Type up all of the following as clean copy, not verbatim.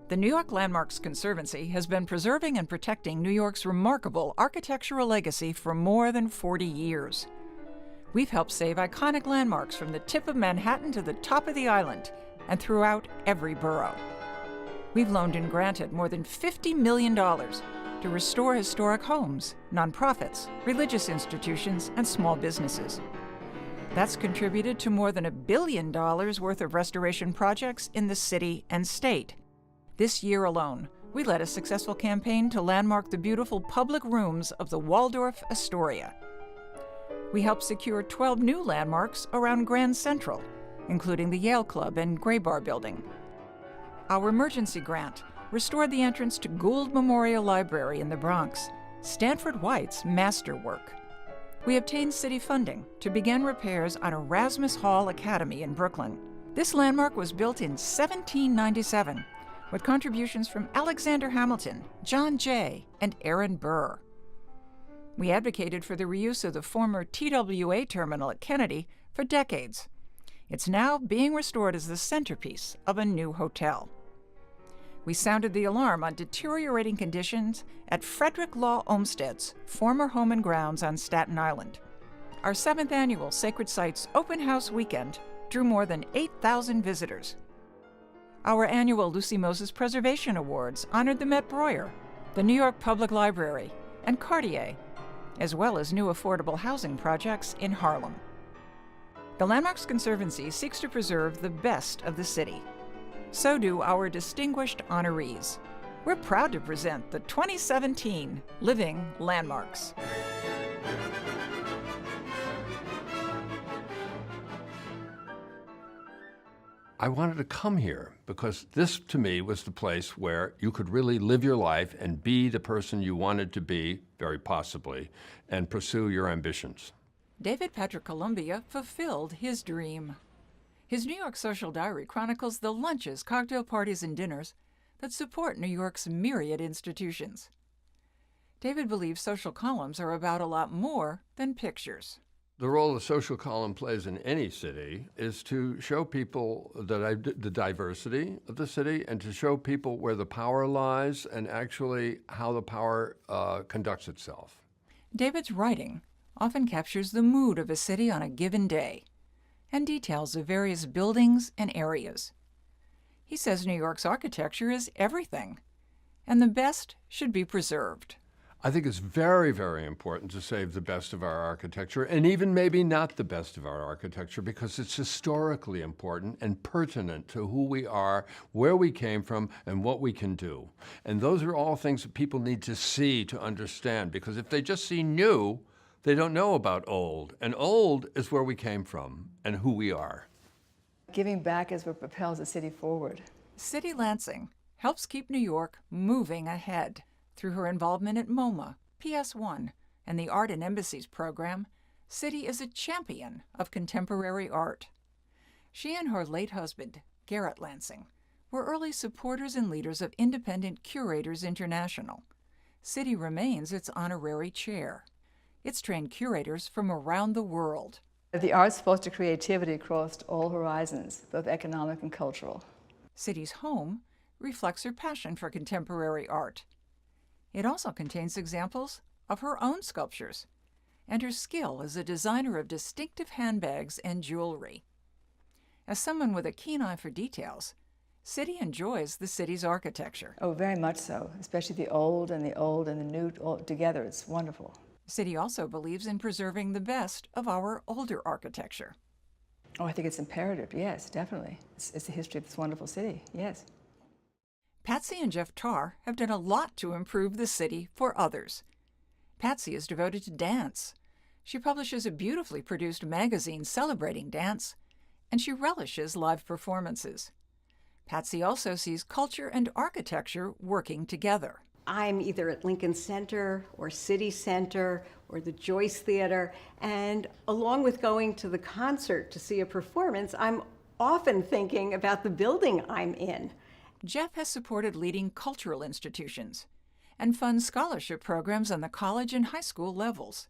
The New York Landmarks Conservancy has been preserving and protecting New York's remarkable architectural legacy for more than 40 years. We've helped save iconic landmarks from the tip of Manhattan to the top of the island and throughout every borough. We've loaned and granted more than $50 million to restore historic homes, nonprofits, religious institutions, and small businesses. That's contributed to more than $1 billion worth of restoration projects in the city and state. This year alone, we led a successful campaign to landmark the beautiful public rooms of the Waldorf Astoria. We helped secure 12 new landmarks around Grand Central, including the Yale Club and Gray Bar Building. Our emergency grant restored the entrance to Gould Memorial Library in the Bronx, Stanford White's masterwork. We obtained city funding to begin repairs on Erasmus Hall Academy in Brooklyn. This landmark was built in 1797 with contributions from Alexander Hamilton, John Jay, and Aaron Burr. We advocated for the reuse of the former TWA terminal at Kennedy for decades. It's now being restored as the centerpiece of a new hotel. We sounded the alarm on deteriorating conditions at Frederick Law Olmsted's former home and grounds on Staten Island. Our 7th annual Sacred Sites Open House Weekend drew more than 8,000 visitors. Our annual Lucy Moses Preservation Awards honored the Met Breuer, the New York Public Library, and Cartier, as well as new affordable housing projects in Harlem. The Landmarks Conservancy seeks to preserve the best of the city. So do our distinguished honorees. We're proud to present the 2017 Living Landmarks. I wanted to come here because this, to me, was the place where you could really live your life and be the person you wanted to be, very possibly, and pursue your ambitions. David Patrick Columbia fulfilled his dream. His New York social diary chronicles the lunches, cocktail parties, and dinners that support New York's myriad institutions. David believes social columns are about a lot more than pictures. The role the social column plays in any city is to show people the diversity of the city and to show people where the power lies and actually how the power conducts itself. David's writing often captures the mood of a city on a given day and details of various buildings and areas. He says New York's architecture is everything, and the best should be preserved. I think it's very, very important to save the best of our architecture, and even maybe not the best of our architecture, because it's historically important and pertinent to who we are, where we came from, and what we can do. And those are all things that people need to see to understand, because if they just see new, they don't know about old. And old is where we came from and who we are. Giving back is what propels the city forward. City Lansing helps keep New York moving ahead. Through her involvement at MoMA, PS1, and the Art and Embassies program, Sydie is a champion of contemporary art. She and her late husband, Garrett Lansing, were early supporters and leaders of Independent Curators International. Sydie remains its honorary chair. It's trained curators from around the world. The arts foster creativity across all horizons, both economic and cultural. Sydie's home reflects her passion for contemporary art. It also contains examples of her own sculptures and her skill as a designer of distinctive handbags and jewelry. As someone with a keen eye for details, Sydie enjoys the city's architecture. Oh, very much so, especially the old and the new all together. It's wonderful. Sydie also believes in preserving the best of our older architecture. Oh, I think it's imperative, yes, definitely. It's the history of this wonderful city, yes. Patsy and Jeff Tarr have done a lot to improve the city for others. Patsy is devoted to dance. She publishes a beautifully produced magazine celebrating dance, and she relishes live performances. Patsy also sees culture and architecture working together. I'm either at Lincoln Center or City Center or the Joyce Theater, and along with going to the concert to see a performance, I'm often thinking about the building I'm in. Jeff has supported leading cultural institutions and funds scholarship programs on the college and high school levels.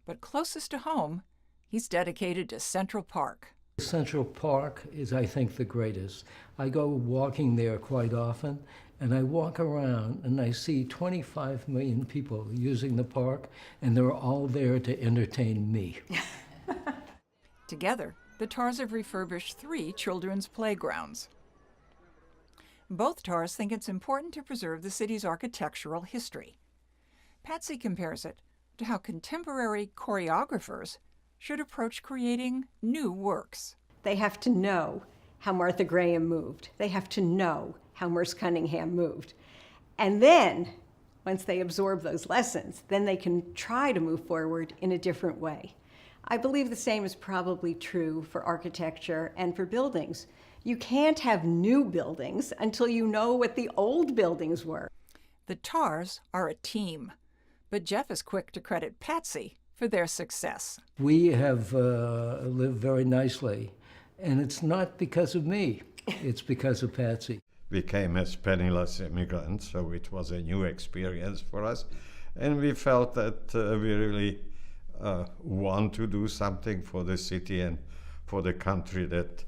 But closest to home, he's dedicated to Central Park. Central Park is, I think, the greatest. I go walking there quite often, and I walk around and I see 25 million people using the park, and they're all there to entertain me. Together, the Tarrs have refurbished 3 children's playgrounds. Both Tarrs think it's important to preserve the city's architectural history. Patsy compares it to how contemporary choreographers should approach creating new works. They have to know how Martha Graham moved. They have to know how Merce Cunningham moved. And then, once they absorb those lessons, then they can try to move forward in a different way. I believe the same is probably true for architecture and for buildings. You can't have new buildings until you know what the old buildings were. The Tarrs are a team, but Jeff is quick to credit Patsy for their success. We have lived very nicely, and it's not because of me. It's because of Patsy. We came as penniless immigrants, so it was a new experience for us. And we felt that we really want to do something for the city and for the country that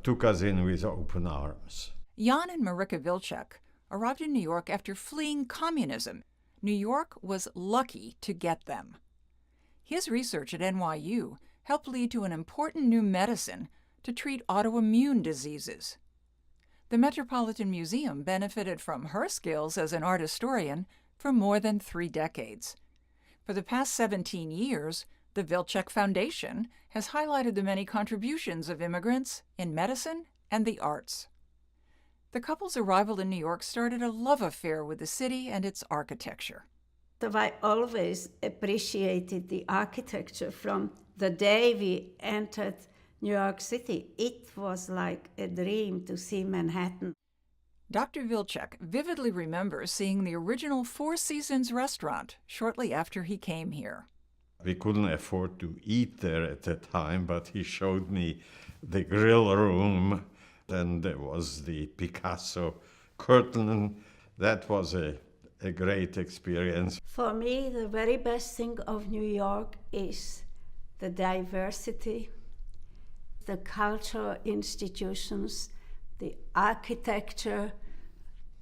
took us in with open arms. Jan and Marica Vilcek arrived in New York after fleeing communism. New York was lucky to get them. His research at NYU helped lead to an important new medicine to treat autoimmune diseases. The Metropolitan Museum benefited from her skills as an art historian for more than 3 decades. For the past 17 years, the Vilcek Foundation has highlighted the many contributions of immigrants in medicine and the arts. The couple's arrival in New York started a love affair with the city and its architecture. So I always appreciated the architecture from the day we entered New York City. It was like a dream to see Manhattan. Dr. Vilcek vividly remembers seeing the original Four Seasons restaurant shortly after he came here. We couldn't afford to eat there at the time, but he showed me the grill room. Then there was the Picasso curtain. That was a great experience. For me, the very best thing of New York is the diversity, the cultural institutions, the architecture.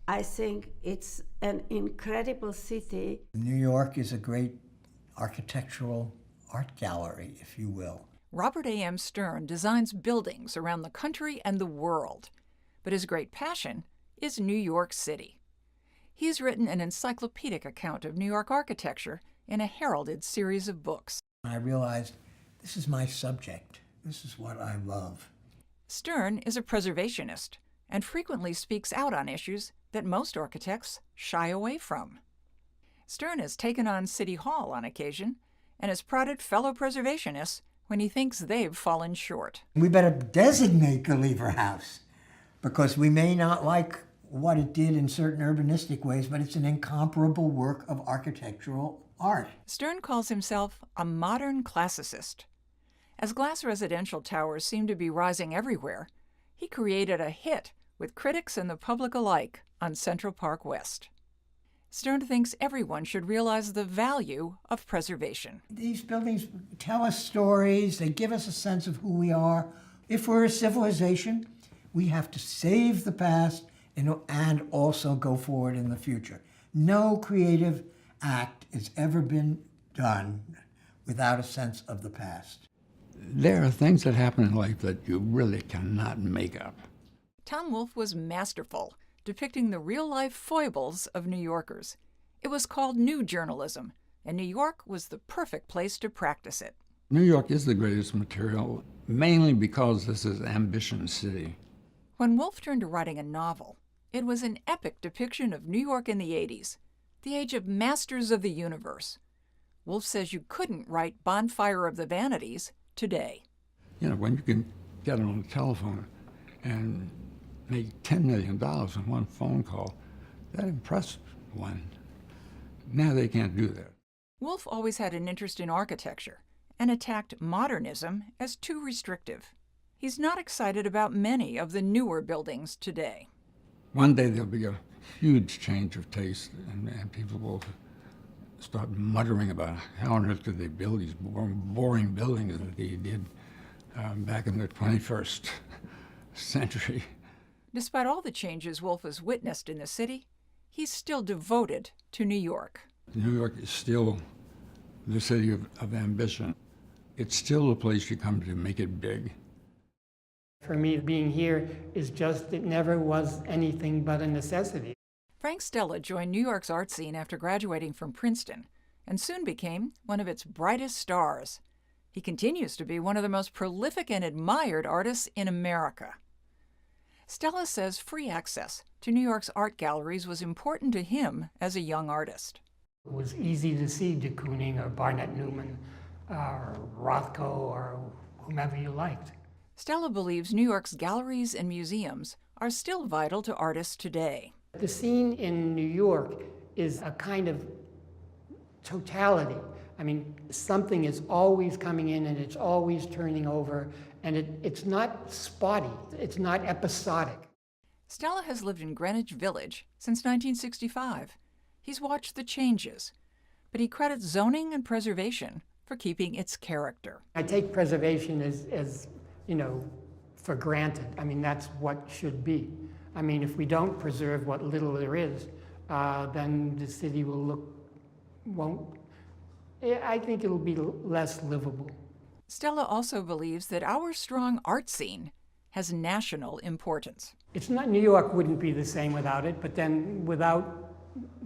I think it's an incredible city. New York is a great architectural art gallery, if you will. Robert A.M. Stern designs buildings around the country and the world, but his great passion is New York City. He's written an encyclopedic account of New York architecture in a heralded series of books. I realized this is my subject. This is what I love. Stern is a preservationist and frequently speaks out on issues that most architects shy away from. Stern has taken on City Hall on occasion and has prodded fellow preservationists when he thinks they've fallen short. We better designate the Lever House because we may not like what it did in certain urbanistic ways, but it's an incomparable work of architectural art. Stern calls himself a modern classicist. As glass residential towers seem to be rising everywhere, he created a hit with critics and the public alike on Central Park West. Stern thinks everyone should realize the value of preservation. These buildings tell us stories, they give us a sense of who we are. If we're a civilization, we have to save the past and also go forward in the future. No creative act has ever been done without a sense of the past. There are things that happen in life that you really cannot make up. Tom Wolfe was masterful, depicting the real-life foibles of New Yorkers. It was called new journalism, and New York was the perfect place to practice it. New York is the greatest material, mainly because this is Ambition City. When Wolfe turned to writing a novel, it was an epic depiction of New York in the 80s, the age of masters of the universe. Wolfe says you couldn't write Bonfire of the Vanities today. You know, when you can get on the telephone and make $10 million in one phone call, that impressed one. Now they can't do that. Wolfe always had an interest in architecture and attacked modernism as too restrictive. He's not excited about many of the newer buildings today. One day there'll be a huge change of taste, and people will start muttering about how on earth could they build these boring buildings that they did back in the 21st century. Despite all the changes Wolfe has witnessed in the city, he's still devoted to New York. New York is still the city of ambition. It's still a place you come to make it big. For me, being here is just, it never was anything but a necessity. Frank Stella joined New York's art scene after graduating from Princeton and soon became one of its brightest stars. He continues to be one of the most prolific and admired artists in America. Stella says free access to New York's art galleries was important to him as a young artist. It was easy to see de Kooning or Barnett Newman or Rothko or whomever you liked. Stella believes New York's galleries and museums are still vital to artists today. The scene in New York is a kind of totality. I mean, something is always coming in and it's always turning over, and it's not spotty, it's not episodic. Stella has lived in Greenwich Village since 1965. He's watched the changes, but he credits zoning and preservation for keeping its character. I take preservation as you know, for granted. I mean, that's what should be. I mean, if we don't preserve what little there is, then the city I think it'll be less livable. Stella also believes that our strong art scene has national importance. It's not, New York wouldn't be the same without it, but then without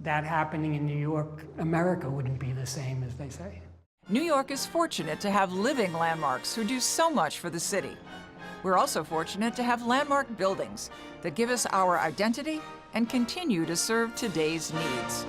that happening in New York, America wouldn't be the same, as they say. New York is fortunate to have living landmarks who do so much for the city. We're also fortunate to have landmark buildings that give us our identity and continue to serve today's needs.